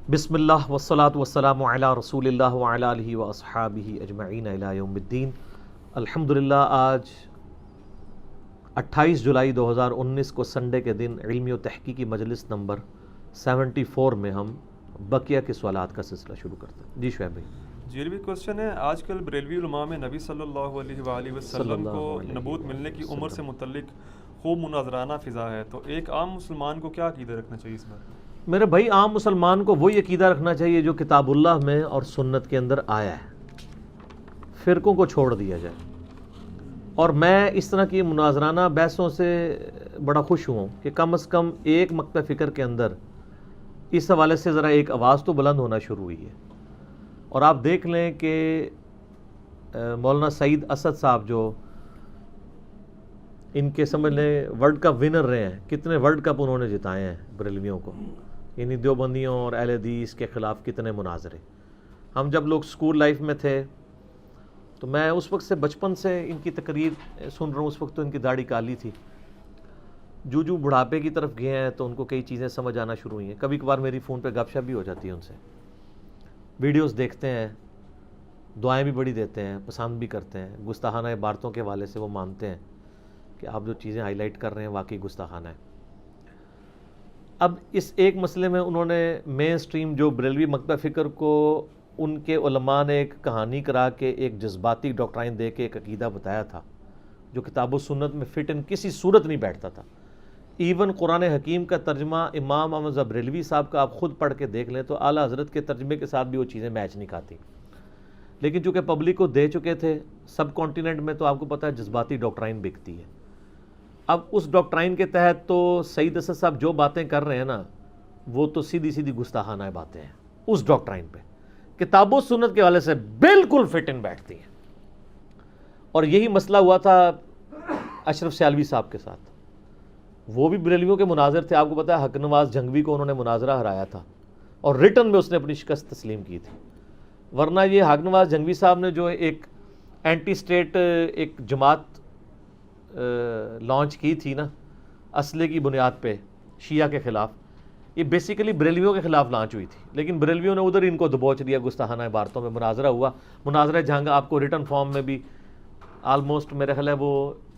بسم اللہ والصلاة والسلام علی رسول اللہ وعلی آلہ واصحابہ اجمعین الی یوم الدین۔ الحمدللہ آج 28 جولائی 2019 کو سنڈے کے دن علمی و تحقیقی مجلس نمبر 74 میں ہم بقیہ کے سوالات کا سلسلہ شروع کرتے ہیں۔ جی شعیب بھائی۔ جی علمی کوشچن ہے، آج کل بریلوی علماء میں نبی صلی اللہ علیہ وآلہ وسلم کو نبوت ملنے کی عمر سے متعلق خوب مناظرانہ فضا ہے، تو ایک عام مسلمان کو کیا عقیدہ رکھنا چاہیے اس میں؟ میرے بھائی، عام مسلمان کو وہی عقیدہ رکھنا چاہیے جو کتاب اللہ میں اور سنت کے اندر آیا ہے، فرقوں کو چھوڑ دیا جائے۔ اور میں اس طرح کی مناظرانہ بحثوں سے بڑا خوش ہوں کہ کم از کم ایک مکتب فکر کے اندر اس حوالے سے ذرا ایک آواز تو بلند ہونا شروع ہوئی ہے۔ اور آپ دیکھ لیں کہ مولانا سعید اسد صاحب جو ان کے سمجھ لیں ورلڈ کپ ونر رہے ہیں، کتنے ورلڈ کپ انہوں نے جتائے ہیں بریلویوں کو، یعنی دیوبندیوں اور اہل حدیث کے خلاف کتنے مناظرے۔ ہم جب لوگ سکول لائف میں تھے تو میں اس وقت سے بچپن سے ان کی تقریر سن رہا ہوں، اس وقت تو ان کی داڑھی کالی تھی۔ جو بڑھاپے کی طرف گئے ہیں تو ان کو کئی چیزیں سمجھ آنا شروع ہوئی ہیں۔ کبھی کبھار میری فون پہ گپ شپ بھی ہو جاتی ہے ان سے، ویڈیوز دیکھتے ہیں، دعائیں بھی بڑی دیتے ہیں، پسند بھی کرتے ہیں۔ گستاخانہ عبارتوں کے حوالے سے وہ مانتے ہیں کہ آپ جو چیزیں ہائی لائٹ کر رہے ہیں واقعی گستاخانہ ہے۔ اب اس ایک مسئلے میں انہوں نے مین سٹریم جو بریلوی مکتب فکر کو ان کے علماء نے ایک کہانی کرا کے ایک جذباتی ڈاکٹرائن دے کے ایک عقیدہ بتایا تھا جو کتاب و سنت میں فٹ ان کسی صورت نہیں بیٹھتا تھا۔ ایون قرآن حکیم کا ترجمہ امام احمد رضا بریلوی صاحب کا آپ خود پڑھ کے دیکھ لیں تو اعلیٰ حضرت کے ترجمے کے ساتھ بھی وہ چیزیں میچ نہیں کھاتی، لیکن چونکہ پبلک کو دے چکے تھے سب کانٹیننٹ میں، تو آپ کو پتہ ہے جذباتی ڈاکٹرائن بکتی ہے۔ اب اس ڈاکٹرائن کے تحت تو سعید اسد صاحب جو باتیں کر رہے ہیں نا، وہ تو سیدھی گستاخانہ باتیں ہیں اس ڈاکٹرائن پہ، کتاب و سنت کے حوالے سے بالکل فٹ ان بیٹھتی ہیں۔ اور یہی مسئلہ ہوا تھا اشرف سیالوی صاحب کے ساتھ، وہ بھی بریلویوں کے مناظر تھے۔ آپ کو پتہ ہے حق نواز جھنگوی کو انہوں نے مناظرہ ہرایا تھا اور ریٹن میں اس نے اپنی شکست تسلیم کی تھی، ورنہ یہ حق نواز جھنگوی صاحب نے جو ایک اینٹی اسٹیٹ ایک جماعت لانچ کی تھی نا اسلحے کی بنیاد پہ شیعہ کے خلاف، یہ بیسیکلی بریلویوں کے خلاف لانچ ہوئی تھی، لیکن بریلویوں نے ادھر ان کو دبوچ دیا۔ گستاخانہ عبارتوں میں مناظرہ ہوا، مناظرہ جنگ آپ کو ریٹن فارم میں بھی آلموسٹ میرے خیال ہے وہ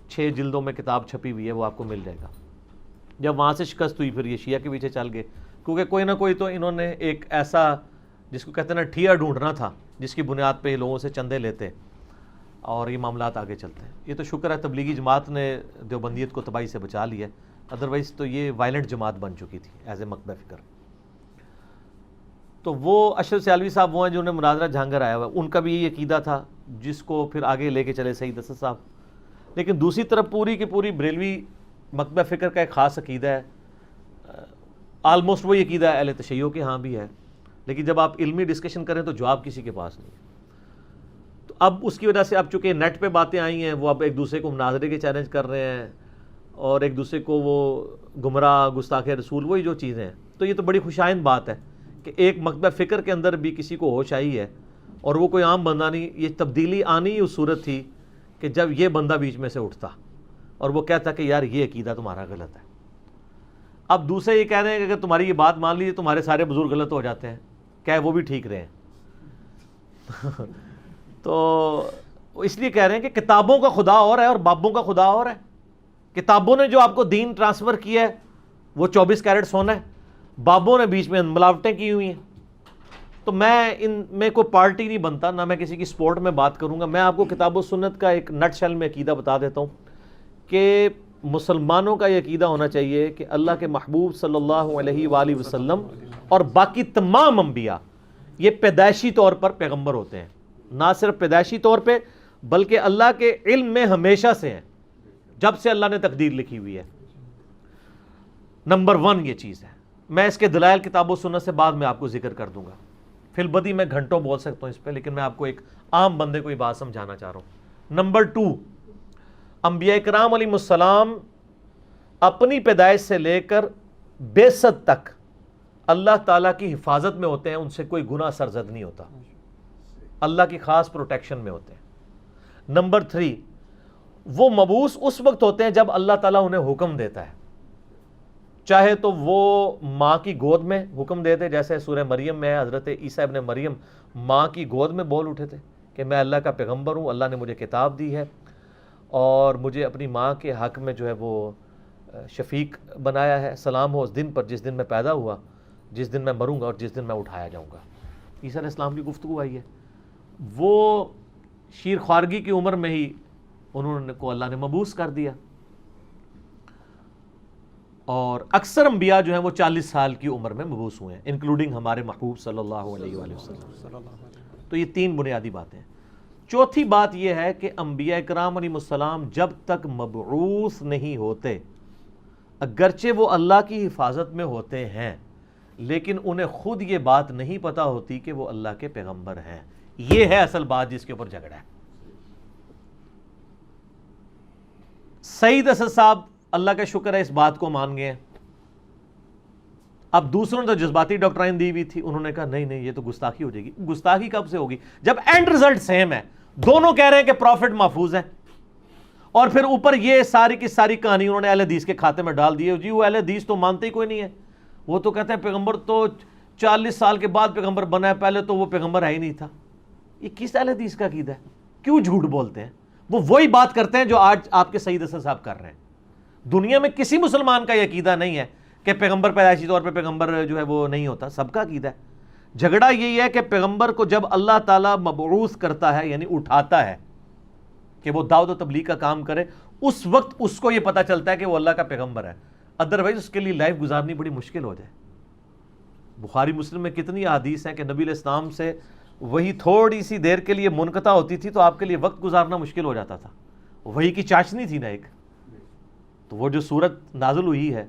6 جلدوں میں کتاب چھپی ہوئی ہے، وہ آپ کو مل جائے گا۔ جب وہاں سے شکست ہوئی پھر یہ شیعہ کے پیچھے چل گئے، کیونکہ کوئی نہ کوئی تو انہوں نے ایک ایسا جس کو کہتے ہیں نا ٹھیا ڈھونڈنا تھا جس کی بنیاد پہ لوگوں سے چندے لیتے اور یہ معاملات آگے چلتے ہیں۔ یہ تو شکر ہے تبلیغی جماعت نے دیوبندیت کو تباہی سے بچا لیا، ادروائز تو یہ وائلنٹ جماعت بن چکی تھی ایز اے مکتب فکر۔ تو وہ اشرف سیالوی صاحب وہ ہیں جنہوں نے مناظرہ جھانگر آیا ہوا ہے، ان کا بھی یہ عقیدہ تھا جس کو پھر آگے لے کے چلے سعید اسد صاحب۔ لیکن دوسری طرف پوری کی پوری بریلوی مکتب فکر کا ایک خاص عقیدہ ہے، آلموسٹ وہی عقیدہ اہل تشیع کے ہاں بھی ہے، لیکن جب آپ علمی ڈسکشن کریں تو جواب کسی کے پاس نہیں ہے۔ تو اب اس کی وجہ سے اب چونکہ نیٹ پہ باتیں آئی ہیں، وہ اب ایک دوسرے کو مناظرے کے چیلنج کر رہے ہیں اور ایک دوسرے کو وہ گمراہ گستاخ رسول وہی جو چیزیں ہیں، تو یہ تو بڑی خوشائند بات ہے کہ ایک مکتب فکر کے اندر بھی کسی کو ہوش آئی ہے، اور وہ کوئی عام بندہ نہیں۔ یہ تبدیلی آنی اس صورت تھی کہ جب یہ بندہ بیچ میں سے اٹھتا اور وہ کہتا کہ یار یہ عقیدہ تمہارا غلط ہے۔ اب دوسرے یہ کہہ رہے ہیں کہ اگر تمہاری یہ بات مان لیجیے تمہارے سارے بزرگ غلط ہو جاتے ہیں، کیا وہ بھی ٹھیک رہے ہیں؟ تو اس لیے کہہ رہے ہیں کہ کتابوں کا خدا اور ہے اور بابوں کا خدا اور ہے۔ کتابوں نے جو آپ کو دین ٹرانسفر کیا ہے وہ 24 کیرٹ سونا ہے، بابوں نے بیچ میں ملاوٹیں کی ہوئی ہیں۔ تو میں ان میں کوئی پارٹی نہیں بنتا، نہ میں کسی کی سپورٹ میں بات کروں گا۔ میں آپ کو کتاب و سنت کا ایک نٹ شیل میں عقیدہ بتا دیتا ہوں کہ مسلمانوں کا یہ عقیدہ ہونا چاہیے کہ اللہ کے محبوب صلی اللہ علیہ وآلہ وسلم اور باقی تمام انبیاء یہ پیدائشی طور پر پیغمبر ہوتے ہیں، نہ صرف پیدائشی طور پہ بلکہ اللہ کے علم میں ہمیشہ سے ہیں، جب سے اللہ نے تقدیر لکھی ہوئی ہے۔ نمبر 1 یہ چیز ہے۔ میں اس کے دلائل کتاب و سنت سے بعد میں آپ کو ذکر کر دوں گا، فی البدی میں گھنٹوں بول سکتا ہوں اس پہ، لیکن میں آپ کو ایک عام بندے کو یہ بات سمجھانا چاہ رہا ہوں۔ نمبر 2، انبیاء کرام علیہ السلام اپنی پیدائش سے لے کر بعثت تک اللہ تعالیٰ کی حفاظت میں ہوتے ہیں، ان سے کوئی گناہ سرزد نہیں ہوتا، اللہ کی خاص پروٹیکشن میں ہوتے ہیں۔ نمبر 3، وہ مبعوث اس وقت ہوتے ہیں جب اللہ تعالیٰ انہیں حکم دیتا ہے، چاہے تو وہ ماں کی گود میں حکم دیتے، جیسے سورہ مریم میں ہے، حضرت عیسیٰ ابن مریم ماں کی گود میں بول اٹھے تھے کہ میں اللہ کا پیغمبر ہوں، اللہ نے مجھے کتاب دی ہے اور مجھے اپنی ماں کے حق میں جو ہے وہ شفیق بنایا ہے، سلام ہو اس دن پر جس دن میں پیدا ہوا، جس دن میں مروں گا اور جس دن میں اٹھایا جاؤں گا۔ عیسیٰ علیہ السلام کی گفتگو آئی ہے، وہ شیر خوارگی کی عمر میں ہی انہوں کو اللہ نے مبعوث کر دیا، اور اکثر انبیاء جو ہیں وہ 40 سال کی عمر میں مبعوث ہوئے ہیں، انکلوڈنگ ہمارے محبوب صلی اللہ علیہ وآلہ وسلم۔ تو یہ 3 بنیادی باتیں ہیں۔ چوتھی بات یہ ہے کہ انبیاء کرام علیہ السلام جب تک مبعوث نہیں ہوتے، اگرچہ وہ اللہ کی حفاظت میں ہوتے ہیں، لیکن انہیں خود یہ بات نہیں پتا ہوتی کہ وہ اللہ کے پیغمبر ہیں۔ یہ ہے اصل بات جس کے اوپر جھگڑا ہے۔ سعید اسد صاحب اللہ کا شکر ہے اس بات کو مان گئے ہیں۔ اب دوسروں نے تو جذباتی ڈاکٹرائن دی ہوئی تھی، انہوں نے کہا نہیں نہیں یہ تو گستاخی ہو جائے گی۔ گستاخی کب سے ہوگی؟ جب اینڈ رزلٹ سیم ہے، دونوں کہہ رہے ہیں کہ پروفٹ محفوظ ہے، اور پھر اوپر یہ ساری کی ساری کہانی انہوں نے اہل حدیث کے کھاتے میں ڈال دی ہے۔ جی وہ اہل حدیث تو مانتے ہی کوئی نہیں ہے، وہ تو کہتے ہیں پیغمبر تو 40 سال کے بعد پیغمبر بنا ہے، پہلے تو وہ پیغمبر ہے ہی نہیں تھا۔ یہ کس اہل حدیث کا عقیدہ ہے؟ کیوں جھوٹ بولتے ہیں؟ وہ وہی بات کرتے ہیں جو آج آپ کے سعید اسد صاحب کر رہے ہیں۔ دنیا میں کسی مسلمان کا یہ عقیدہ نہیں ہے کہ پیغمبر پیدائشی طور پہ پیغمبر جو ہے وہ نہیں ہوتا، سب کا عقیدہ ہے۔ جھگڑا یہی ہے کہ پیغمبر کو جب اللہ تعالیٰ مبعوث کرتا ہے، یعنی اٹھاتا ہے کہ وہ دعوت و تبلیغ کا کام کرے، اس وقت اس کو یہ پتہ چلتا ہے کہ وہ اللہ کا پیغمبر ہے، ادروائز اس کے لیے لائف گزارنی بڑی مشکل ہو جائے۔ بخاری مسلم میں کتنی احادیث ہیں کہ نبی علیہ السلام سے وہی تھوڑی سی دیر کے لیے منقطع ہوتی تھی تو آپ کے لیے وقت گزارنا مشکل ہو جاتا تھا، وہی کی چاشنی تھی نا ایک۔ تو وہ جو صورت نازل ہوئی ہے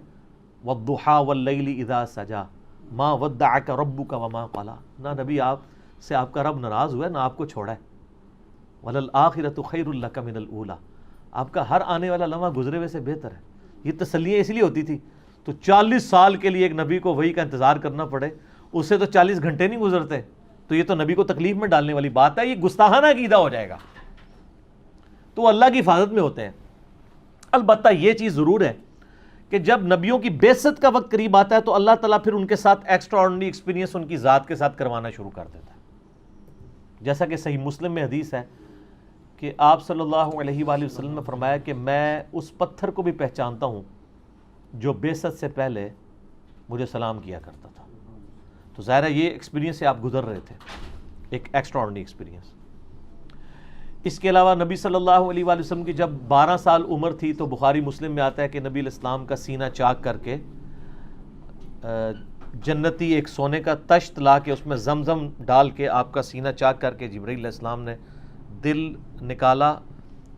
وَالضُّحَىٰ وَاللَّيْلِ إِذَا سَجَىٰ مَا وَدَّعَكَ رَبُّكَ وَمَا قَلَىٰ، نہ نبی آپ سے آپ کا رب ناراض ہوا ہے نہ آپ کو چھوڑا ہے۔ وَلَلْآخِرَةُ خَيْرٌ لَكَ مِنَ الْأُولَىٰ، آپ کا ہر آنے والا لمحہ گزرے ہوئے سے بہتر ہے۔ یہ تسلیاں اس لیے ہوتی تھی۔ تو 40 سال کے لیے ایک نبی کو وہی کا انتظار کرنا پڑے، اس سے تو 40 گھنٹے نہیں گزرتے، تو یہ تو نبی کو تکلیف میں ڈالنے والی بات ہے، یہ گستاخانہ عقیدہ ہو جائے گا۔ تو اللہ کی حفاظت میں ہوتے ہیں۔ البتہ یہ چیز ضرور ہے کہ جب نبیوں کی بعثت کا وقت قریب آتا ہے تو اللہ تعالیٰ پھر ان کے ساتھ ایکسٹرا آرڈنری ایکسپیرینس ان کی ذات کے ساتھ کروانا شروع کر دیتا ہے۔ جیسا کہ صحیح مسلم میں حدیث ہے کہ آپ صلی اللہ علیہ وآلہ وسلم نے فرمایا کہ میں اس پتھر کو بھی پہچانتا ہوں جو بعثت سے پہلے مجھے سلام کیا کرتا تھا۔ تو ظاہر ہے یہ ایکسپیرینس سے آپ گزر رہے تھے، ایک ایکسٹرا آرڈنری ایکسپیرینس۔ اس کے علاوہ نبی صلی اللہ علیہ وآلہ وسلم کی جب 12 سال عمر تھی تو بخاری مسلم میں آتا ہے کہ نبی علیہ السلام کا سینہ چاک کر کے جنتی ایک سونے کا تشت لا کے اس میں زمزم ڈال کے آپ کا سینہ چاک کر کے جبرائیل علیہ السلام نے دل نکالا،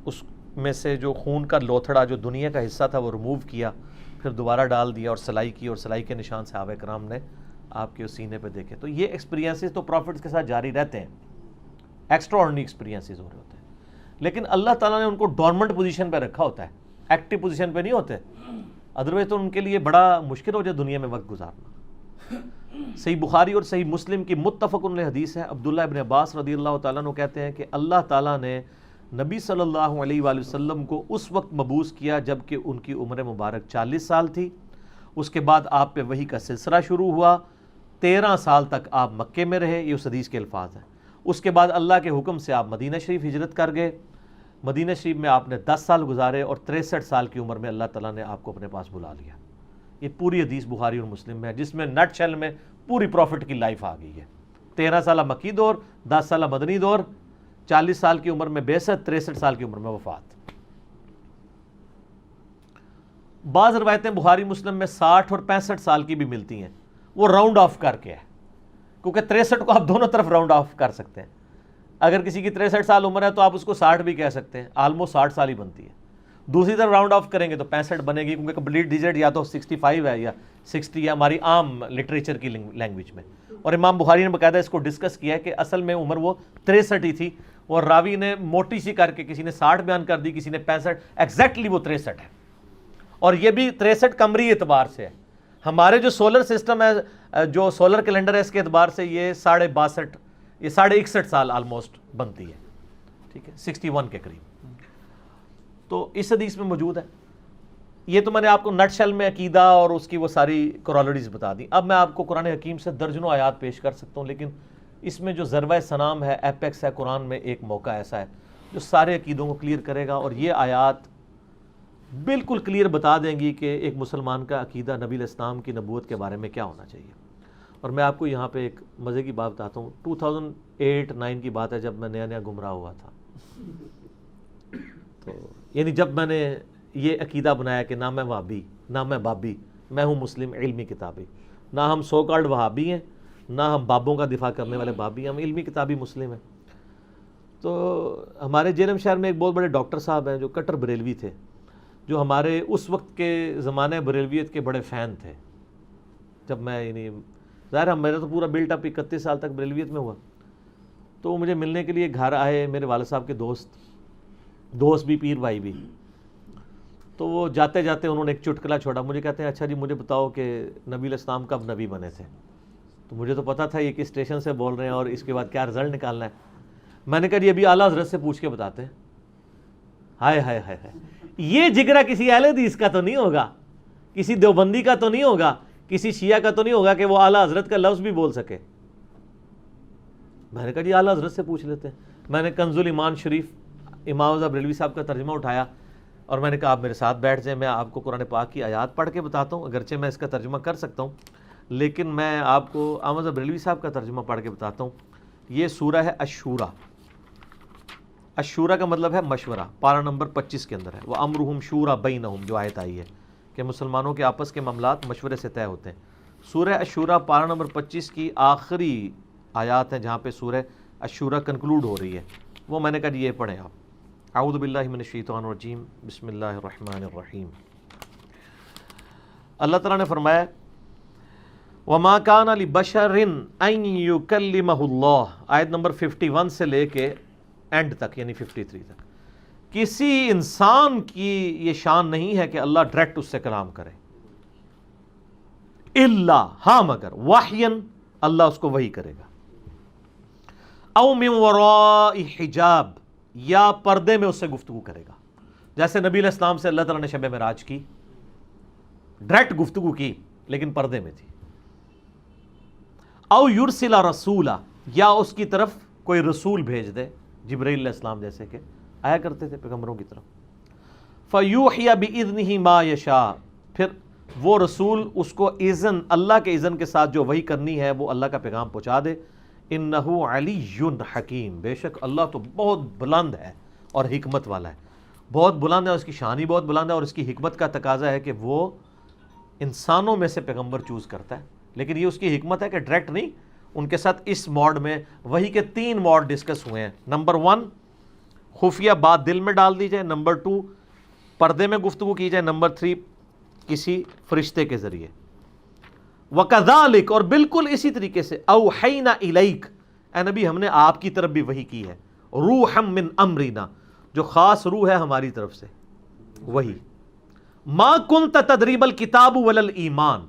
اس میں سے جو خون کا لوتھڑا جو دنیا کا حصہ تھا وہ ریموو کیا، پھر دوبارہ ڈال دیا اور سلائی کی، اور سلائی کے نشان صحابہ کرام نے آپ کے اس سینے پہ دیکھے۔ تو یہ ایکسپیرینسز تو پروفٹس کے ساتھ جاری رہتے ہیں، ایکسٹرا آرڈنری ایکسپیرینسز ہو رہے ہوتے ہیں، لیکن اللہ تعالیٰ نے ان کو ڈورمنٹ پوزیشن پہ رکھا ہوتا ہے، ایکٹیو پوزیشن پہ نہیں ہوتے، ادروائز تو ان کے لیے بڑا مشکل ہو جائے دنیا میں وقت گزارنا۔ صحیح بخاری اور صحیح مسلم کی متفق علیہ حدیث ہے، عبداللہ ابن عباس رضی اللہ تعالیٰ عنہ کہتے ہیں کہ اللہ تعالیٰ نے نبی صلی اللہ علیہ وآلہ وسلم کو اس وقت مبعوث کیا جب کہ ان کی عمر مبارک 40 سال تھی۔ اس کے بعد آپ پہ وحی کا سلسلہ شروع ہوا، 13 سال تک آپ مکے میں رہے، یہ اس حدیث کے الفاظ ہیں۔ اس کے بعد اللہ کے حکم سے آپ مدینہ شریف ہجرت کر گئے، مدینہ شریف میں آپ نے 10 سال گزارے اور 63 سال کی عمر میں اللہ تعالیٰ نے آپ کو اپنے پاس بلا لیا۔ یہ پوری حدیث بخاری اور مسلم میں ہے، جس میں نٹ شیل میں پوری پروفٹ کی لائف آ گئی ہے۔ 13 سالہ مکی دور، 10 سالہ مدنی دور، 40 سال کی عمر میں بعثت، 63 سال کی عمر میں وفات۔ بعض روایتیں بخاری مسلم میں 60 اور 65 سال کی بھی ملتی ہیں، وہ راؤنڈ آف کر کے ہے، کیونکہ 63 کو آپ دونوں طرف راؤنڈ آف کر سکتے ہیں۔ اگر کسی کی 63 سال عمر ہے تو آپ اس کو 60 بھی کہہ سکتے ہیں، آلموسٹ 60 سال ہی بنتی ہے۔ دوسری طرف راؤنڈ آف کریں گے تو 65 بنے گی، کیونکہ کمپلیٹ ڈیجٹ یا تو 65 ہے یا 60 ہے ہماری عام لٹریچر کی لینگویج میں۔ اور امام بخاری نے باقاعدہ اس کو ڈسکس کیا ہے کہ اصل میں عمر وہ 63 ہی تھی، اور راوی نے موٹی سی کر کے کسی نے 60 بیان کر دی، کسی نے 65، ایگزیکٹلی وہ 63 ہے۔ اور یہ بھی 63 قمری اعتبار سے ہے، ہمارے جو سولر سسٹم ہے، جو سولر کیلنڈر ہے، اس کے اعتبار سے یہ 62.5 یہ 61.5 سال آلموسٹ بنتی ہے، ٹھیک ہے، 61 کے قریب۔ تو اس حدیث میں موجود ہے یہ تو میں نے آپ کو نٹ شل میں عقیدہ اور اس کی وہ ساری کرالریز بتا دی. اب میں آپ کو قرآن حکیم سے درجنوں آیات پیش کر سکتا ہوں، لیکن اس میں جو ذروہ سنام ہے، ایپیکس ہے، قرآن میں ایک موقع ایسا ہے جو سارے عقیدوں کو کلیئر کرے گا، اور یہ آیات بالکل کلیئر بتا دیں گی کہ ایک مسلمان کا عقیدہ نبی علیہ السلام کی نبوت کے بارے میں کیا ہونا چاہیے. اور میں آپ کو یہاں پہ ایک مزے کی بات بتاتا ہوں. 2008-9 کی بات ہے، جب میں نیا گمراہ ہوا تھا. تو یعنی جب میں نے یہ عقیدہ بنایا کہ نہ میں وہابی، نہ میں بابی، میں ہوں مسلم علمی کتابی، نہ ہم سو کالڈ وہابی ہیں، نہ ہم بابوں کا دفاع کرنے والے بابی، ہم علمی کتابی مسلم ہیں. تو ہمارے جیلم شہر میں ایک بہت بڑے ڈاکٹر صاحب ہیں جو کٹر بریلوی تھے، جو ہمارے اس وقت کے زمانے بریلویت کے بڑے فین تھے. جب میں یعنی ظاہر ہے میرا تو پورا بلٹ اپ 31 سال تک بریلویت میں ہوا. تو وہ مجھے ملنے کے لیے گھر آئے، میرے والد صاحب کے دوست بھی، پیر بھائی بھی. تو وہ جاتے جاتے انہوں نے ایک چٹکلا چھوڑا. مجھے کہتے ہیں اچھا جی مجھے بتاؤ کہ نبی علیہ السلام کب نبی بنے تھے. تو مجھے تو پتا تھا یہ کس اسٹیشن سے بول رہے ہیں اور اس کے بعد کیا رزلٹ نکالنا ہے. میں نے کہا جی ابھی اعلیٰ حضرت سے پوچھ کے بتاتے ہیں. ہائے ہائے ہائے ہائے، یہ جگرا کسی اہل حدیث کا تو نہیں ہوگا، کسی دیوبندی کا تو نہیں ہوگا، کسی شیعہ کا تو نہیں ہوگا کہ وہ اعلیٰ حضرت کا لفظ بھی بول سکے. میں نے کہا جی اعلیٰ حضرت سے پوچھ لیتے ہیں. میں نے کنز الایمان شریف امام رضا بریلوی صاحب کا ترجمہ اٹھایا اور میں نے کہا آپ میرے ساتھ بیٹھ جائیں، میں آپ کو قرآن پاک کی آیات پڑھ کے بتاتا ہوں. اگرچہ میں اس کا ترجمہ کر سکتا ہوں لیکن میں آپ کو امام رضا بریلوی صاحب کا ترجمہ پڑھ کے بتاتا ہوں. یہ سورہ ہے الشورى. الشورى کا مطلب ہے مشورہ. پارہ نمبر 25 کے اندر ہے وَأَمْرُهُمْ شُورَى بَيْنَهُمْ، جو آیت آئی ہے کہ مسلمانوں کے آپس کے معاملات مشورے سے طے ہوتے ہیں. سورہ الشورى پارہ نمبر 25 کی آخری آیات ہیں جہاں پہ سورہ الشورى کنکلوڈ ہو رہی ہے. وہ میں نے کہا یہ پڑھیں آپ. اعوذ باللہ من الشیطان الرجیم، بسم اللہ الرحمن الرحیم. اللہ تعالیٰ نے فرمایا وَمَا كَانَ لِبَشَرٍ أَن يُكَلِّمَهُ اللَّهُ، آیت نمبر 51 سے لے کے اینڈ تک یعنی 53 تک. کسی انسان کی یہ شان نہیں ہے کہ اللہ ڈائریکٹ اس سے کلام کرے، الا، ہاں مگر، وحین، اللہ اس کو وحی کرے گا، او من وراء حجاب، یا پردے میں اس سے گفتگو کرے گا. جیسے نبی علیہ السلام سے اللہ تعالیٰ نے شب معراج کی، ڈائریکٹ گفتگو کی لیکن پردے میں تھی. او یرسل رسولا، یا اس کی طرف کوئی رسول بھیج دے، جبرائیل علیہ السلام جیسے کہ آیا کرتے تھے پیغمبروں کی طرف. فیوحی بإذنہ ما یشاء، پھر وہ رسول اس کو اذن، اللہ کے اذن کے ساتھ جو وحی کرنی ہے وہ اللہ کا پیغام پہنچا دے. انہ علی حکیم، بے شک اللہ تو بہت بلند ہے اور حکمت والا ہے. بہت بلند ہے، اس کی شان ہی بہت بلند ہے، اور اس کی حکمت کا تقاضا ہے کہ وہ انسانوں میں سے پیغمبر چوز کرتا ہے. لیکن یہ اس کی حکمت ہے کہ ڈائریکٹ نہیں. ان کے ساتھ اس موڈ میں وحی کے 3 موڈ ڈسکس ہوئے ہیں. نمبر 1 خفیہ بات دل میں ڈال دی جائے، نمبر 2 پردے میں گفتگو کی جائے، نمبر 3 کسی فرشتے کے ذریعے. وَكَذَلِكَ، اور بالکل اسی طریقے سے، اوحینا الیک، اے نبی ہم نے آپ کی طرف بھی وحی کی ہے، روحا من امرنا، جو خاص روح ہے ہماری طرف سے وحی. ما کنت تدری الکتاب ولا الایمان،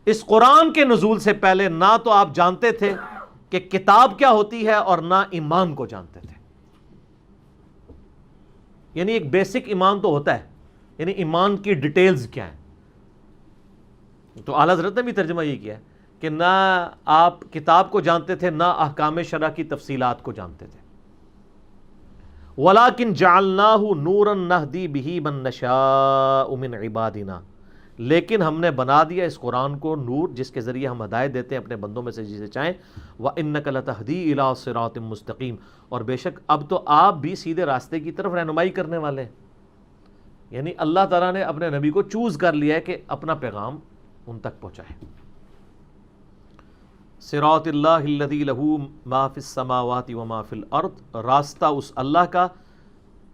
اس قرآن کے نزول سے پہلے نہ تو آپ جانتے تھے کہ کتاب کیا ہوتی ہے اور نہ ایمان کو جانتے تھے. یعنی ایک بیسک ایمان تو ہوتا ہے، یعنی ایمان کی ڈیٹیلز کیا ہیں. تو اعلیٰ حضرت نے بھی ترجمہ یہ کیا ہے کہ نہ آپ کتاب کو جانتے تھے، نہ احکام شرع کی تفصیلات کو جانتے تھے. وَلَكِنْ جَعَلْنَاهُ نُورًا نَهْدِي بِهِ مَن نَّشَاءُ مِنْ عِبَادِنَا، لیکن ہم نے بنا دیا اس قرآن کو نور، جس کے ذریعے ہم ہدایت دیتے ہیں اپنے بندوں میں سے جسے چاہیں. وَإِنَّكَ لَتَهْدِي إِلَىٰ صِرَاطٍ مُسْتَقِيمٍ، اور بے شک اب تو آپ بھی سیدھے راستے کی طرف رہنمائی کرنے والے ہیں. یعنی اللہ تعالیٰ نے اپنے نبی کو چوز کر لیا ہے کہ اپنا پیغام ان تک پہنچائے. صراط اللہ الذی لہ ما فی السماوات و ما فی الارض، راستہ اس اللہ کا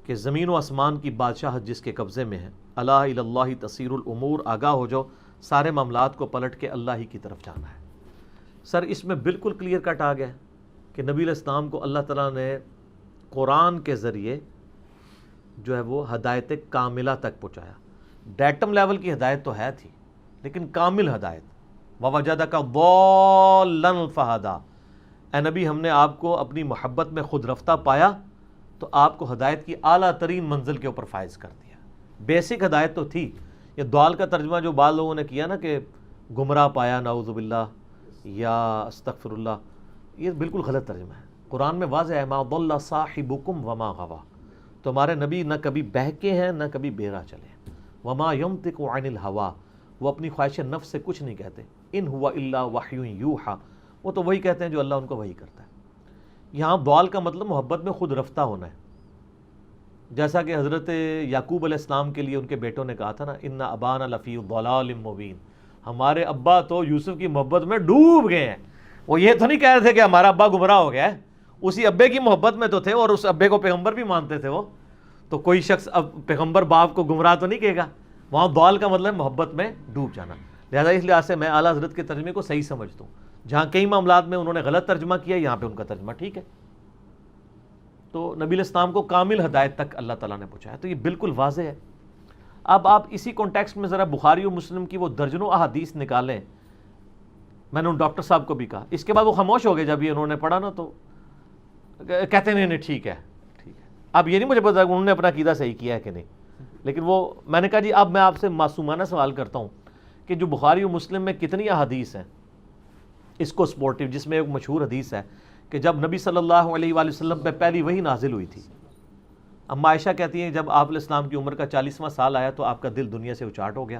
کہ زمین و آسمان کی بادشاہت جس کے قبضے میں ہے. الا الی اللہ تصیر الامور، آگاہ ہو جاؤ، سارے معاملات کو پلٹ کے اللہ ہی کی طرف جانا ہے. سر اس میں بالکل کلیئر کٹ آ گیا کہ نبی علیہ السلام کو اللہ تعالیٰ نے قرآن کے ذریعے جو ہے وہ ہدایت کاملہ تک پہنچایا. ڈیٹم لیول کی ہدایت تو ہے تھی لیکن کامل ہدایت. وَوَجَدَكَ ضَالًّا فَهَدَىٰ، اے نبی ہم نے آپ کو اپنی محبت میں خود رفتہ پایا تو آپ کو ہدایت کی اعلیٰ ترین منزل کے اوپر فائز کر دیا. بیسک ہدایت تو تھی یہ دوال کا ترجمہ جو بعض لوگوں نے کیا نا کہ گمراہ پایا نعوذ باللہ یا استغفر اللہ، یہ بالکل غلط ترجمہ ہے۔ قرآن میں واضح ہے ما ضل صاحبکم وما غوا، تمہارے نبی نہ کبھی بہکے ہیں نہ کبھی بہرا چلے ہیں۔ وما ینطق عن الہوا، وہ اپنی خواہش نفس سے کچھ نہیں کہتے۔ ان ہوا الا وحی یوحا، وہ تو وہی کہتے ہیں جو اللہ ان کو وحی کرتا ہے۔ یہاں ضال کا مطلب محبت میں خود رفتہ ہونا ہے، جیسا کہ حضرت یعقوب علیہ السلام کے لیے ان کے بیٹوں نے کہا تھا نا ان ابانا لفی ضلال مبین، ہمارے ابا تو یوسف کی محبت میں ڈوب گئے ہیں۔ وہ یہ تو نہیں کہہ رہے تھے کہ ہمارا ابا گمراہ ہو گیا ہے، اسی ابے کی محبت میں تو تھے اور اس ابے کو پیغمبر بھی مانتے تھے وہ، تو کوئی شخص اب پیغمبر باپ کو گمراہ تو نہیں کہے گا۔ وہاں ضال کا مطلب محبت میں ڈوب جانا۔ لہذا اس لحاظ سے میں اعلیٰ حضرت کے ترجمے کو صحیح سمجھتا ہوں، جہاں کئی معاملات میں انہوں نے غلط ترجمہ کیا، یہاں پہ ان کا ترجمہ ٹھیک ہے۔ تو نبی علیہ السلام کو کامل ہدایت تک اللہ تعالیٰ نے پہنچایا، تو یہ بالکل واضح ہے۔ اب آپ اسی کانٹیکسٹ میں ذرا بخاری و مسلم کی وہ درجنوں احادیث نکالیں۔ میں نے ان ڈاکٹر صاحب کو بھی کہا، اس کے بعد وہ خاموش ہو گئے جب یہ انہوں نے پڑھا نا، تو کہتے نہیں ٹھیک ہے ٹھیک ہے۔ اب یہ نہیں مجھے پتا کہ انہوں نے اپنا عقیدہ صحیح کیا ہے کہ نہیں، لیکن وہ میں نے کہا جی اب میں آپ سے معصومانہ سوال کرتا ہوں کہ جو بخاری و مسلم میں کتنی احادیث ہیں اس کو سپورٹیو، جس میں ایک مشہور حدیث ہے کہ جب نبی صلی اللہ علیہ وآلہ وسلم پہ پہلی وحی نازل ہوئی تھی، اما عائشہ کہتی ہیں جب آپ علیہ السلام کی عمر کا 40واں سال آیا تو آپ کا دل دنیا سے اچاٹ ہو گیا۔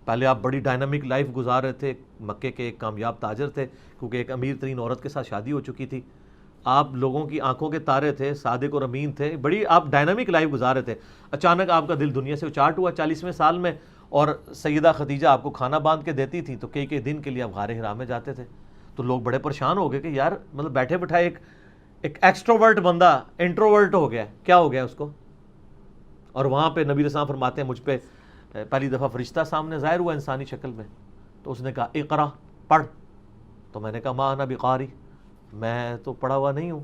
پہلے آپ بڑی ڈائنامک لائف گزار رہے تھے، مکے کے ایک کامیاب تاجر تھے، کیونکہ ایک امیر ترین عورت کے ساتھ شادی ہو چکی تھی، آپ لوگوں کی آنکھوں کے تارے تھے، صادق اور امین تھے، بڑی آپ ڈائنامک لائف گزار رہے تھے۔ اچانک آپ کا دل دنیا سے اچاٹ ہوا 40ویں سال میں، اور سیدہ خدیجہ آپ کو کھانا باندھ کے دیتی تھی، تو کئی دن کے لیے آپ غار حرا میں جاتے تھے۔ تو لوگ بڑے پریشان ہو گئے کہ یار مطلب بیٹھے بٹھائے ایک ایکسٹروورٹ بندہ انٹروورٹ ہو گیا، کیا ہو گیا اس کو؟ اور وہاں پہ نبی رسول فرماتے ہیں مجھ پہ پہلی دفعہ فرشتہ سامنے ظاہر ہوا انسانی شکل میں، تو اس نے کہا اقرا، پڑھ۔ تو میں نے کہا ما انا بقاری، میں تو پڑھا ہوا نہیں ہوں۔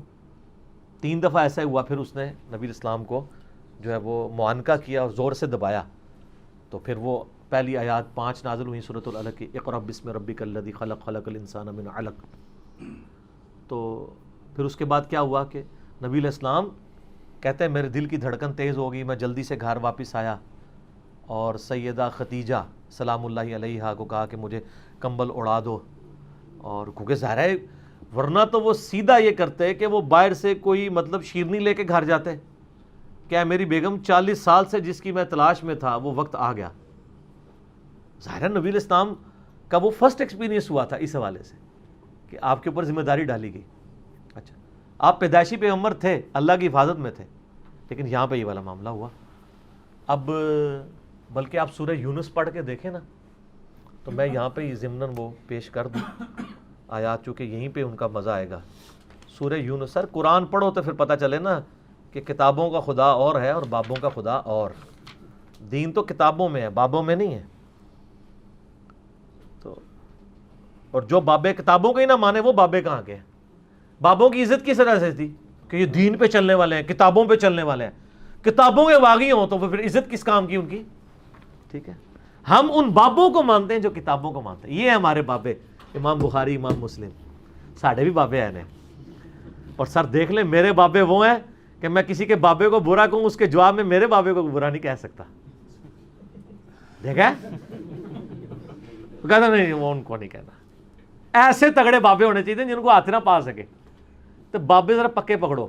3 دفعہ ایسا ہوا، پھر اس نے نبی اسلام کو جو ہے وہ معانقہ کیا اور زور سے دبایا، تو پھر وہ پہلی آیات 5 نازل ہوئی سورۃ العلق کی، اقرأ بسم ربک الذی خلق، خلق الانسان من علق۔ تو پھر اس کے بعد کیا ہوا کہ نبی علیہ السلام کہتے ہیں میرے دل کی دھڑکن تیز ہو گئی، میں جلدی سے گھر واپس آیا اور سیدہ خدیجہ سلام اللہ علیہا کو کہا کہ مجھے کمبل اڑا دو، اور کیونکہ ظاہر ہے ورنہ تو وہ سیدھا یہ کرتے کہ وہ باہر سے کوئی مطلب شیرنی لے کے گھر جاتے، کیا میری بیگم 40 سال سے جس کی میں تلاش میں تھا وہ وقت آ گیا۔ ظاہر ہے نبی علیہ السلام کا وہ فرسٹ ایکسپیرینس ہوا تھا اس حوالے سے کہ آپ کے اوپر ذمہ داری ڈالی گئی۔ اچھا آپ پیدائشی پیغمبر تھے، اللہ کی حفاظت میں تھے، لیکن یہاں پہ یہ والا معاملہ ہوا۔ اب بلکہ آپ سورہ یونس پڑھ کے دیکھیں نا، تو میں یہاں پہ ضمناً وہ پیش کر دوں آیات، چونکہ یہیں پہ ان کا مزہ آئے گا۔ سورہ یونس، سر قرآن پڑھو تو پھر پتہ چلے نا کہ کتابوں کا خدا اور ہے اور بابوں کا خدا اور، دین تو کتابوں میں ہے، بابوں میں نہیں ہے۔ تو اور جو بابے کتابوں کے ہی نہ مانے وہ بابے کہاں کے ہیں؟ بابوں کی عزت کس طرح سے تھی کہ یہ دین پہ چلنے والے ہیں، کتابوں پہ چلنے والے ہیں، کتابوں کے باغی ہوں تو پھر عزت کس کام کی ان کی؟ ٹھیک ہے، ہم ان بابوں کو مانتے ہیں جو کتابوں کو مانتے ہیں، یہ ہیں ہمارے بابے، امام بخاری، امام مسلم، ساڑھے بھی بابے ہیں۔ اور سر دیکھ لیں میرے بابے وہ ہیں کہ میں کسی کے بابے کو برا کہوں اس کے جواب میں میرے بابے کو برا نہیں کہہ سکتا، دیکھا کہتا نہیں وہ ان کو نہیں کہنا۔ ایسے تگڑے بابے ہونے چاہیے جن کو ہاتھ نہ پا سکے، تو بابے ذرا پکے پکڑو۔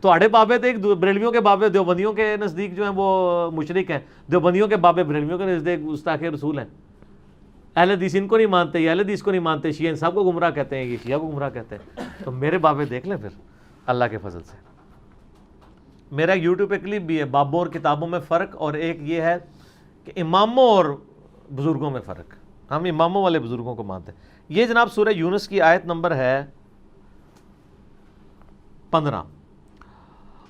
تو آڑے بابے تھے، ایک بریلویوں کے بابے دیوبندیوں کے نزدیک جو ہیں وہ مشرک ہیں، دیوبندیوں کے بابے بریلویوں کے نزدیک گستاخ رسول ہیں۔ اہل حدیث ان کو نہیں مانتے، یہ اہل حدیث کو نہیں مانتے، شیعہ ان سب کو گمراہ کہتے ہیں، یہ شیعہ کو گمراہ کہتے ہیں۔ تو میرے بابے دیکھ لیں پھر اللہ کے فضل سے۔ میرا یوٹیوب پہ کلپ بھی ہے بابوں اور کتابوں میں فرق، اور ایک یہ ہے کہ اماموں اور بزرگوں میں فرق، ہم اماموں والے بزرگوں کو مانتے ہیں۔ یہ جناب سورہ یونس کی آیت نمبر ہے 15۔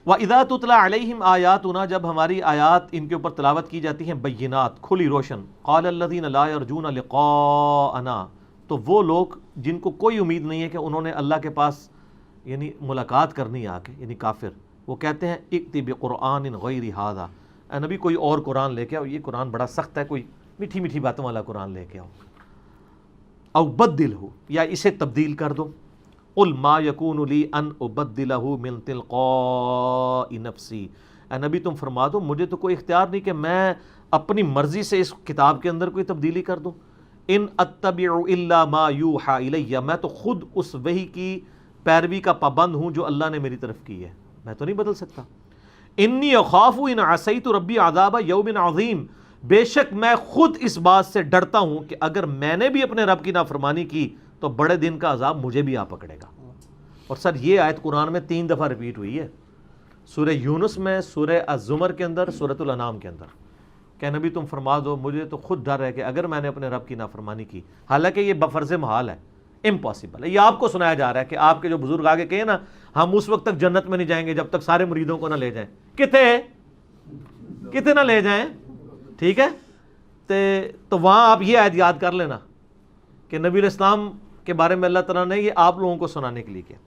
وَإِذَا تُتْلَى عَلَيْهِمْ آيَاتُنَا، جب ہماری آیات ان کے اوپر تلاوت کی جاتی ہیں، بینات، کھلی روشن، قَالَ الَّذِينَ لَا يَرْجُونَ لِقَاءَنَا، تو وہ لوگ جن کو کوئی امید نہیں ہے کہ انہوں نے اللہ کے پاس یعنی ملاقات کرنی ہے آ کے، یعنی کافر، وہ کہتے ہیں اِئْتِ بِقُرْآنٍ غَيْرِ هَذَا، اے نبی کوئی اور قرآن لے کے آؤ، یہ قرآن بڑا سخت ہے، کوئی میٹھی میٹھی باتوں والا قرآن لے کے آؤ، او بدلہ، یا اسے تبدیل کر دو، قل ما یکون لی ان ابدلہ من تلقاء نفسی، اے نبی تم فرما دو مجھے تو کوئی اختیار نہیں کہ میں اپنی مرضی سے اس کتاب کے اندر کوئی تبدیلی کر دوں؟ ان اتبع الا ما یوحى الی، میں تو خود اس وحی کی پیروی کا پابند ہوں جو اللہ نے میری طرف کی ہے، میں تو نہیں بدل سکتا۔ انی اخاف ان عصیت ربی عذاب یوم عظیم، بے شک میں خود اس بات سے ڈرتا ہوں کہ اگر میں نے بھی اپنے رب کی نافرمانی کی تو بڑے دن کا عذاب مجھے بھی آ پکڑے گا۔ اور سر یہ آیت قرآن میں 3 دفعہ ریپیٹ ہوئی ہے، سورہ یونس میں، سورہ الزمر کے اندر، سورۃ الانعام کے اندر، کہ نبی تم فرما دو مجھے تو خود ڈر ہے کہ اگر میں نے اپنے رب کی نافرمانی کی، حالانکہ یہ بفرض محال ہے، امپاسبل ہے، یہ آپ کو سنایا جا رہا ہے کہ آپ کے جو بزرگ آگے کہے نا ہم اس وقت تک جنت میں نہیں جائیں گے جب تک سارے مریدوں کو نہ لے جائیں، کتے نہ لے جائیں، ٹھیک ہے؟ تو وہاں آپ یہ آیت یاد کر لینا کہ نبی علیہ السلام کے بارے میں اللہ تعالیٰ نے یہ آپ لوگوں کو سنانے کے لیے کیا۔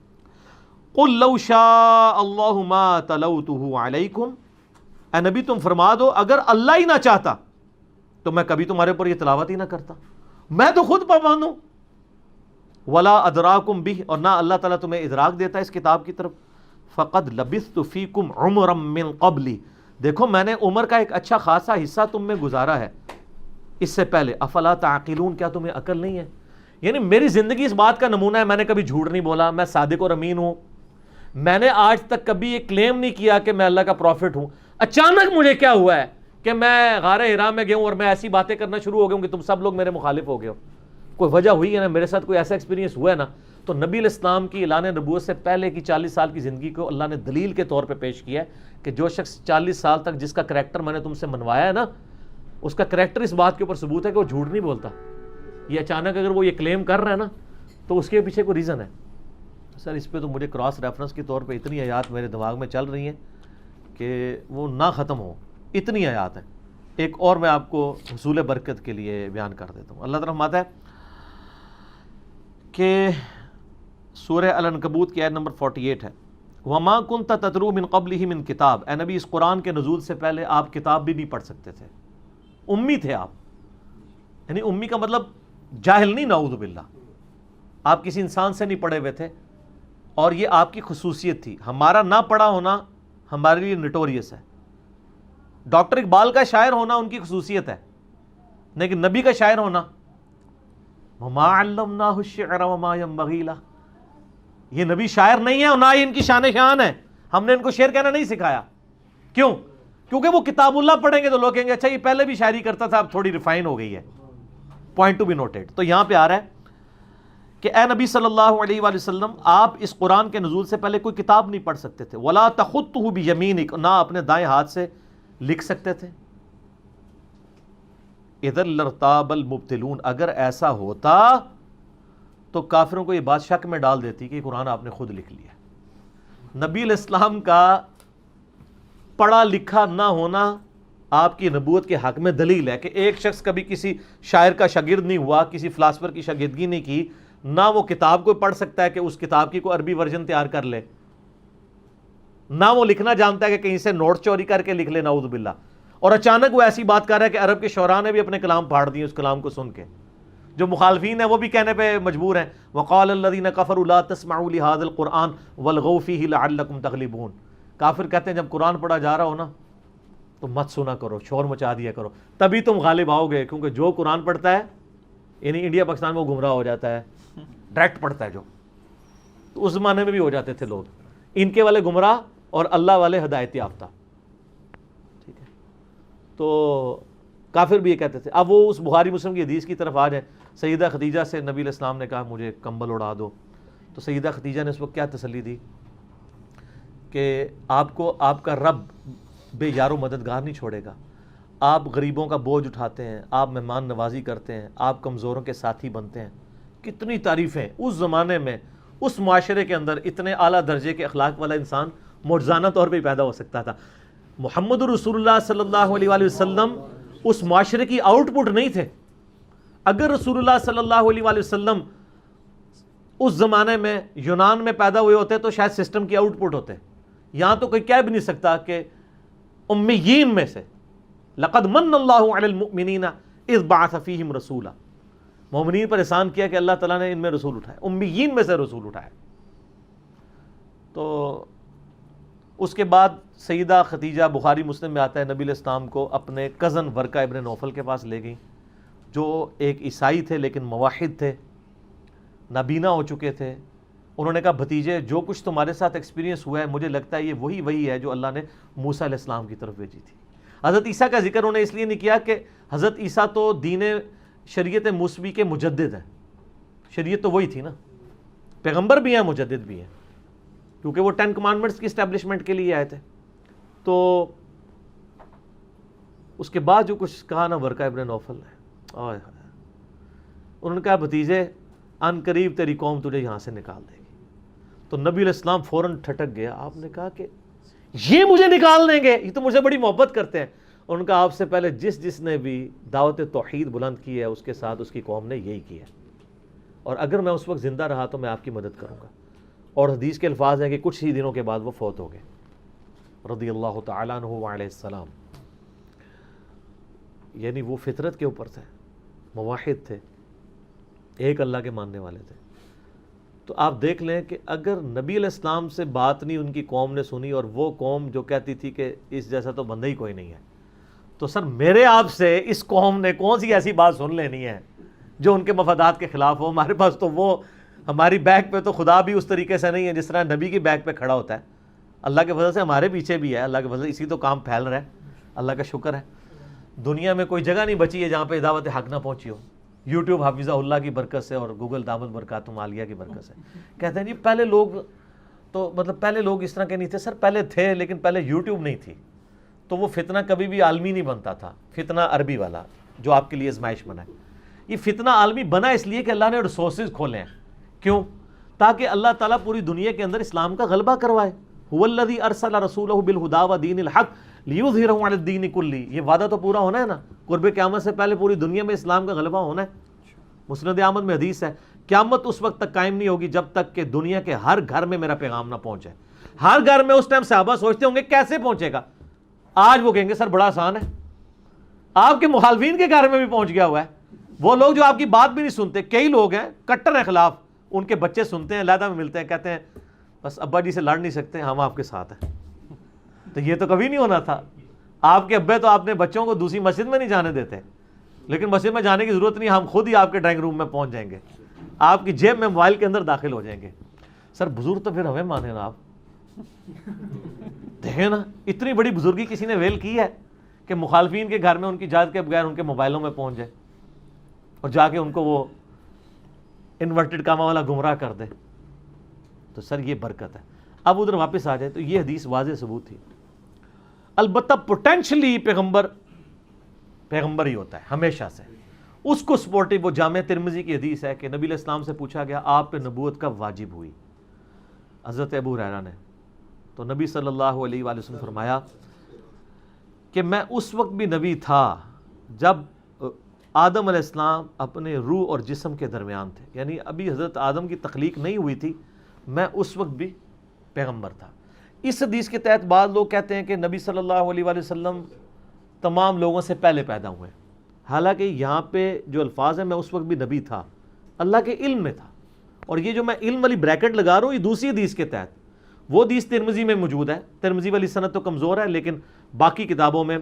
قُلْ لَوْ شَاءَ اللَّهُ مَا تَلَوْتُهُ عَلَيْكُمْ، اے نبی تم فرما دو اگر اللہ ہی نہ چاہتا تو میں کبھی تمہارے اوپر یہ تلاوت ہی نہ کرتا، میں تو خود پابند ہوں۔ وَلَا أَدْرَاكُمْ بِهِ، اور نہ اللہ تعالیٰ تمہیں ادراک دیتا ہے اس کتاب کی طرف۔ فَقَدْ لَبِثْتُ فِيكُمْ عُمُرًا مِّن قَبْلِ، دیکھو میں نے عمر کا ایک اچھا خاصا حصہ تم میں گزارا ہے اس سے پہلے۔ افلا تعقلون، کیا تمہیں عقل نہیں ہے؟ یعنی میری زندگی اس بات کا نمونہ ہے، میں نے کبھی جھوٹ نہیں بولا، میں صادق اور امین ہوں، میں نے آج تک کبھی یہ کلیم نہیں کیا کہ میں اللہ کا پروفٹ ہوں۔ اچانک مجھے کیا ہوا ہے کہ میں غار حرا میں گیا ہوں اور میں ایسی باتیں کرنا شروع ہو گیا ہوں کہ تم سب لوگ میرے مخالف ہو گئے ہو؟ کوئی وجہ ہوئی ہے نا، میرے ساتھ کوئی ایسا ایکسپیرینس ہوا ہے نا؟ تو نبی علیہ السلام کی اعلان نبوت سے پہلے کی 40 سال کی زندگی کو اللہ نے دلیل کے طور پہ پیش کیا ہے کہ جو شخص 40 سال تک جس کا کریکٹر میں نے تم سے منوایا ہے نا، اس کا کریکٹر اس بات کے اوپر ثبوت ہے کہ وہ جھوٹ نہیں بولتا۔ یہ اچانک اگر وہ یہ کلیم کر رہا ہے نا تو اس کے پیچھے کوئی ریزن ہے۔ سر اس پہ تو مجھے کراس ریفرنس کے طور پہ اتنی آیات میرے دماغ میں چل رہی ہیں کہ وہ نہ ختم ہو، اتنی آیات ہیں۔ ایک اور میں آپ کو حصول برکت کے لیے بیان کر دیتا ہوں۔ اللہ تعالیٰ فرماتا ہے کہ سورہ العنکبوت کی آیت نمبر 48 ہے، وَمَا كُنْتَ تَتْلُو مِن قَبْلِهِ مِن کتاب، اے نبی اس قرآن کے نزول سے پہلے آپ کتاب بھی نہیں پڑھ سکتے تھے، امی تھے آپ۔ یعنی امی کا مطلب جاہل نہیں، نعوذ باللہ، آپ کسی انسان سے نہیں پڑھے ہوئے تھے، اور یہ آپ کی خصوصیت تھی۔ ہمارا نہ پڑھا ہونا ہمارے لیے نٹوریس ہے، ڈاکٹر اقبال کا شاعر ہونا ان کی خصوصیت ہے، لیکن نبی کا شاعر ہونا وَمَا عَلَّمْنَاهُ الشِّعْرَ وَمَا يَنبَغِي لَهُ، یہ نبی شاعر نہیں ہے اور نہ ہی ان کی شان ہے، ہم نے ان کو شعر کہنا نہیں سکھایا۔ کیوں؟ کیونکہ وہ کتاب اللہ پڑھیں گے تو لوگ کہیں گے اچھا یہ پہلے بھی شاعری کرتا تھا، اب تھوڑی ریفائن ہو گئی ہے۔ Point to be noted. تو یہاں پہ آ رہا ہے کہ اے نبی صلی اللہ علیہ وآلہ وسلم آپ اس قرآن کے نزول سے پہلے کوئی کتاب نہیں پڑھ سکتے تھے، وَلَا تَخُطُّهُ بِيَمِينِكَ، نہ اپنے دائیں ہاتھ سے لکھ سکتے تھے۔ اِذًا لَارْتَابَ الْمُبْطِلُونَ، اگر ایسا ہوتا تو کافروں کو یہ بات شک میں ڈال دیتی کہ قرآن آپ نے خود لکھ لیا۔ نبی علیہ السلام کا پڑھا لکھا نہ ہونا آپ کی نبوت کے حق میں دلیل ہے کہ ایک شخص کبھی کسی شاعر کا شاگرد نہیں ہوا، کسی فلاسفر کی شاگردگی نہیں کی، نہ وہ کتاب کو پڑھ سکتا ہے کہ اس کتاب کی کوئی عربی ورژن تیار کر لے، نہ وہ لکھنا جانتا ہے کہ کہیں سے نوٹ چوری کر کے لکھ لے، نعوذ باللہ، اور اچانک وہ ایسی بات کر رہا ہے کہ عرب کے شعراء نے بھی اپنے کلام پھاڑ دیے اس کلام کو سن کے۔ جو مخالفین ہیں وہ بھی کہنے پہ مجبور ہیں، وَقَالَ الَّذِينَ كَفَرُوا لَا تَسْمَعُوا لِهَذَا الْقُرْآنِ وَالْغَوْا فِيهِ لَعَلَّكُمْ تَغْلِبُونَ، کافر کہتے ہیں جب قرآن پڑھا جا رہا ہو نا تو مت سنا کرو، شور مچا دیا کرو، تبھی تم غالب آؤ گے، کیونکہ جو قرآن پڑھتا ہے یعنی انڈیا پاکستان میں وہ گمراہ ہو جاتا ہے، ڈائریکٹ پڑھتا ہے جو، تو اس زمانے میں بھی ہو جاتے تھے لوگ، ان کے والے گمراہ اور اللہ والے ہدایت یافتہ، ٹھیک ہے؟ تو کافر بھی یہ کہتے تھے۔ اب وہ اس بخاری مسلم کی حدیث کی طرف آ جائیں، سیدہ خدیجہ سے نبی علیہ السلام نے کہا مجھے کمبل اڑا دو، تو سیدہ خدیجہ نے اس وقت کیا تسلی دی کہ آپ کو آپ کا رب بے یار و مددگار نہیں چھوڑے گا، آپ غریبوں کا بوجھ اٹھاتے ہیں، آپ مہمان نوازی کرتے ہیں، آپ کمزوروں کے ساتھی بنتے ہیں۔ کتنی تعریفیں اس زمانے میں، اس معاشرے کے اندر اتنے اعلیٰ درجے کے اخلاق والا انسان معجزانہ طور پہ پیدا ہو سکتا تھا۔ محمد رسول اللہ صلی اللہ علیہ وآلہ وسلم اس معاشرے کی آؤٹ پٹ نہیں تھے۔ اگر رسول اللہ صلی اللہ علیہ وآلہ وسلم اس زمانے میں یونان میں پیدا ہوئے ہوتے تو شاید سسٹم کی آؤٹ پٹ ہوتے۔ یہاں تو کوئی کہہ بھی نہیں سکتا کہ امیین میں سے لقد من اللہ علی المؤمنین اذ بعث فیہم رسولا، مومنین پر احسان کیا کہ اللہ تعالیٰ نے ان میں رسول اٹھائے، امیین میں سے رسول اٹھائے۔ تو اس کے بعد سیدہ خدیجہ، بخاری مسلم میں آتا ہے، نبی علیہ السلام کو اپنے کزن ورقہ ابن نوفل کے پاس لے گئیں، جو ایک عیسائی تھے لیکن موحد تھے، نابینا ہو چکے تھے. انہوں نے کہا بھتیجے جو کچھ تمہارے ساتھ ایکسپیرینس ہوا ہے مجھے لگتا ہے یہ وہی ہے جو اللہ نے موسیٰ علیہ السلام کی طرف بھیجی تھی. حضرت عیسیٰ کا ذکر انہوں نے اس لیے نہیں کیا کہ حضرت عیسیٰ تو دین شریعت موسوی کے مجدد ہیں، شریعت تو وہی تھی نا، پیغمبر بھی ہیں مجدد بھی ہیں، کیونکہ وہ 10 کمانڈمنٹس کی اسٹیبلشمنٹ کے لیے آئے تھے. تو اس کے بعد جو کچھ کہا نا ورقہ ابن نوفل نے، انہوں نے کہا بھتیجے ان قریب تیری قوم تجھے یہاں سے نکال دے گی. تو نبی علیہ السلام فوراً ٹھٹک گیا. آپ نے کہا کہ یہ مجھے نکال دیں گے، یہ تو مجھے بڑی محبت کرتے ہیں. ان کا آپ سے پہلے جس نے بھی دعوت توحید بلند کی ہے اس کے ساتھ اس کی قوم نے یہی کیا ہے، اور اگر میں اس وقت زندہ رہا تو میں آپ کی مدد کروں گا. اور حدیث کے الفاظ ہیں کہ کچھ ہی دنوں کے بعد وہ فوت ہو گئے رضی اللہ تعالیٰ عنہ وعلیہ السلام. یعنی وہ فطرت کے اوپر تھے، موحد تھے، ایک اللہ کے ماننے والے تھے. تو آپ دیکھ لیں کہ اگر نبی علیہ السلام سے بات نہیں ان کی قوم نے سنی، اور وہ قوم جو کہتی تھی کہ اس جیسا تو بندہ ہی کوئی نہیں ہے، تو سر میرے آپ سے اس قوم نے کون سی ایسی بات سن لینی ہے جو ان کے مفادات کے خلاف ہو. ہمارے پاس تو وہ ہماری بیک پہ تو خدا بھی اس طریقے سے نہیں ہے جس طرح نبی کی بیک پہ کھڑا ہوتا ہے. اللہ کے فضل سے ہمارے پیچھے بھی ہے، اللہ کے فضل سے اسی تو کام پھیل رہا ہے، اللہ کا شکر ہے. دنیا میں کوئی جگہ نہیں بچی ہے جہاں پہ دعوت حق نہ پہنچی ہو. یوٹیوب حافظہ اللہ کی برکت سے اور گوگل دامت برکاتہم عالیہ کی برکت سے. کہتے ہیں جی پہلے لوگ تو پہلے لوگ اس طرح کے نہیں تھے. سر پہلے تھے لیکن پہلے یوٹیوب نہیں تھی، تو وہ فتنہ کبھی بھی عالمی نہیں بنتا تھا. فتنہ عربی والا جو آپ کے لیے آزمائش بنا ہے، یہ فتنہ عالمی بنا اس لیے کہ اللہ نے ریسورسز کھولے ہیں. کیوں؟ تاکہ اللہ تعالیٰ پوری دنیا کے اندر اسلام کا غلبہ کروائے. هو الذی ارسل رسولہ بالہدی ودین الحق لیظہرہ علی الدین کلہ. یہ وعدہ تو پورا ہونا ہے نا، قرب قیامت سے پہلے پوری دنیا میں اسلام کا غلبہ ہونا ہے. مسند احمد میں حدیث ہے قیامت اس وقت تک قائم نہیں ہوگی جب تک کہ دنیا کے ہر گھر میں میرا پیغام نہ پہنچے. ہر گھر میں. اس ٹائم صحابہ سوچتے ہوں گے کیسے پہنچے گا. آج وہ کہیں گے سر بڑا آسان ہے، آپ کے مخالفین کے گھر میں بھی پہنچ گیا ہوا ہے. وہ لوگ جو آپ کی بات بھی نہیں سنتے، کئی لوگ ہیں کٹر ہیں خلاف، ان کے بچے سنتے ہیں، علیحدہ میں ملتے ہیں، کہتے ہیں بس ابا جی سے لڑ نہیں سکتے، ہم آپ کے ساتھ ہیں. تو یہ تو کبھی نہیں ہونا تھا. آپ کے ابے تو اپنے بچوں کو دوسری مسجد میں نہیں جانے دیتے، لیکن مسجد میں جانے کی ضرورت نہیں، ہم خود ہی آپ کے ڈرائنگ روم میں پہنچ جائیں گے، آپ کی جیب میں موبائل کے اندر داخل ہو جائیں گے. سر بزرگ تو پھر ہمیں مانے نا. آپ دیکھیں نا اتنی بڑی بزرگی کسی نے ویل کی ہے کہ مخالفین کے گھر میں ان کی اجازت کے بغیر ان کے موبائلوں میں پہنچ جائے اور جا کے ان کو وہ انورٹڈ کاما والا گمراہ کر دے. تو سر یہ برکت ہے. اب ادھر واپس آ جائے تو یہ حدیث واضح ثبوت تھی. البتہ پوٹینشلی پیغمبر ہی ہوتا ہے ہمیشہ سے. اس کو سپورٹیو وہ جامع ترمذی کی حدیث ہے کہ نبی علیہ السلام سے پوچھا گیا آپ پہ نبوت کب واجب ہوئی، حضرت ابو ہریرہ نے. تو نبی صلی اللہ علیہ وآلہ وسلم فرمایا کہ میں اس وقت بھی نبی تھا جب آدم علیہ السلام اپنے روح اور جسم کے درمیان تھے، یعنی ابھی حضرت آدم کی تخلیق نہیں ہوئی تھی، میں اس وقت بھی پیغمبر تھا. اس حدیث کے تحت بعض لوگ کہتے ہیں کہ نبی صلی اللہ علیہ وآلہ وسلم تمام لوگوں سے پہلے پیدا ہوئے، حالانکہ یہاں پہ جو الفاظ ہیں میں اس وقت بھی نبی تھا، اللہ کے علم میں تھا. اور یہ جو میں علم والی بریکٹ لگا رہا ہوں یہ دوسری حدیث کے تحت، وہ حدیث ترمذی میں موجود ہے. ترمذی والی سند تو کمزور ہے، لیکن باقی کتابوں میں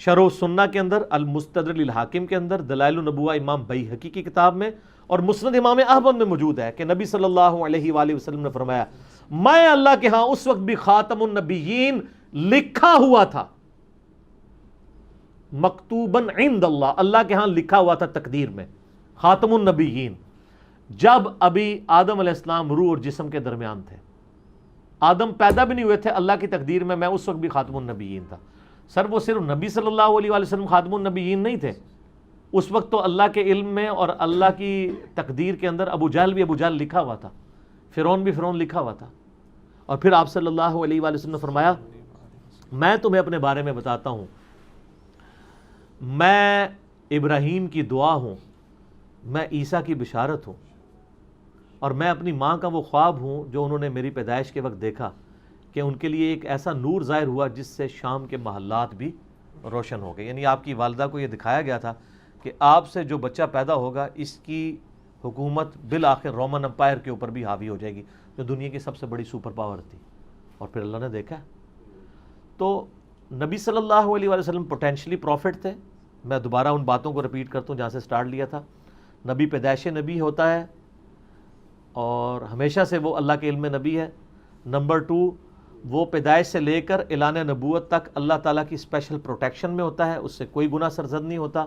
شرح السنہ کے اندر، المستدرک للحاکم کے اندر، دلائل النبوہ امام بیہقی کی کتاب میں، اور مسند امام احمد میں موجود ہے کہ نبی صلی اللہ علیہ وآلہ وسلم نے فرمایا میں اللہ کے ہاں اس وقت بھی خاتم النبیین لکھا ہوا تھا، مکتوباً عند اللہ، اللہ کے ہاں لکھا ہوا تھا تقدیر میں، خاتم النبیین. جب ابھی آدم علیہ السلام روح اور جسم کے درمیان تھے، آدم پیدا بھی نہیں ہوئے تھے، اللہ کی تقدیر میں اس وقت بھی خاتم النبیین تھا. سر وہ صرف نبی صلی اللہ علیہ وآلہ وسلم خاتم النبیین نہیں تھے، اس وقت تو اللہ کے علم میں اور اللہ کی تقدیر کے اندر ابو جہل بھی ابو جہل لکھا ہوا تھا، فرعون بھی فرعون لکھا ہوا تھا. اور پھر آپ صلی اللہ علیہ وآلہ وسلم نے فرمایا میں تمہیں اپنے بارے میں بتاتا ہوں، میں ابراہیم کی دعا ہوں، میں عیسیٰ کی بشارت ہوں، اور میں اپنی ماں کا وہ خواب ہوں جو انہوں نے میری پیدائش کے وقت دیکھا کہ ان کے لیے ایک ایسا نور ظاہر ہوا جس سے شام کے محلات بھی روشن ہو گئے. یعنی آپ کی والدہ کو یہ دکھایا گیا تھا کہ آپ سے جو بچہ پیدا ہوگا اس کی حکومت بالآخر رومن امپائر کے اوپر بھی حاوی ہو جائے گی، جو دنیا کی سب سے بڑی سپر پاور تھی. اور پھر اللہ نے دیکھا. تو نبی صلی اللہ علیہ وآلہ وسلم پوٹینشلی پروفٹ تھے. میں دوبارہ ان باتوں کو رپیٹ کرتا ہوں جہاں سے سٹارٹ لیا تھا. نبی پیدائش نبی ہوتا ہے اور ہمیشہ سے وہ اللہ کے علم نبی ہے. نمبر 2، وہ پیدائش سے لے کر اعلان نبوت تک اللہ تعالیٰ کی اسپیشل پروٹیکشن میں ہوتا ہے، اس سے کوئی گناہ سرزد نہیں ہوتا.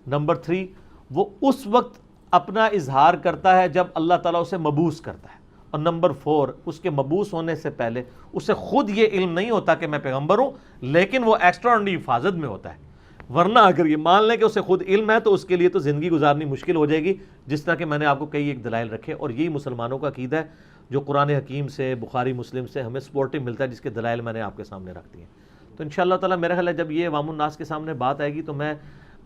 نمبر 3، وہ اس وقت اپنا اظہار کرتا ہے جب اللہ تعالیٰ اسے مبعوث کرتا ہے. اور نمبر 4، اس کے مبعوث ہونے سے پہلے اسے خود یہ علم نہیں ہوتا کہ میں پیغمبر ہوں، لیکن وہ ایکسٹرا آرڈنری حفاظت میں ہوتا ہے. ورنہ اگر یہ مان لیں کہ اسے خود علم ہے تو اس کے لیے تو زندگی گزارنی مشکل ہو جائے گی، جس طرح کہ میں نے آپ کو کئی ایک دلائل رکھے. اور یہی مسلمانوں کا عقیدہ ہے جو قرآن حکیم سے، بخاری مسلم سے ہمیں سپورٹو ملتا ہے، جس کے دلائل میں نے آپ کے سامنے رکھ دیے. تو انشاءاللہ تعالیٰ میرا خیال ہے جب یہ عوام الناس کے سامنے بات آئے گی تو میں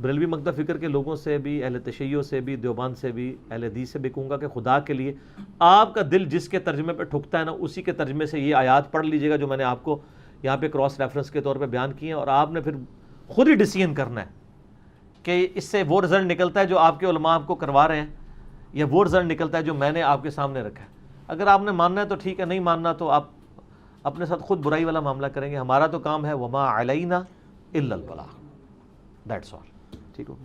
بریلوی مکتب فکر کے لوگوں سے بھی، اہل تشیع سے بھی، دیوبند سے بھی، اہل حدیث سے بھی کہوں گا کہ خدا کے لیے آپ کا دل جس کے ترجمے پہ ٹھکتا ہے نا، اسی کے ترجمے سے یہ آیات پڑھ لیجئے گا جو میں نے آپ کو یہاں پہ کراس ریفرنس کے طور پہ بیان کی ہیں. اور آپ نے پھر خود ہی ڈیسیژن کرنا ہے کہ اس سے وہ رزلٹ نکلتا ہے جو آپ کے علماء آپ کو کروا رہے ہیں، یا وہ رزلٹ نکلتا ہے جو میں نے آپ کے سامنے رکھا ہے. اگر آپ نے ماننا ہے تو ٹھیک ہے، نہیں ماننا تو آپ اپنے ساتھ خود برائی والا معاملہ کریں گے. ہمارا تو کام ہے وما علینا الا البلاغ، دیٹس آل. ٹھیک ہو.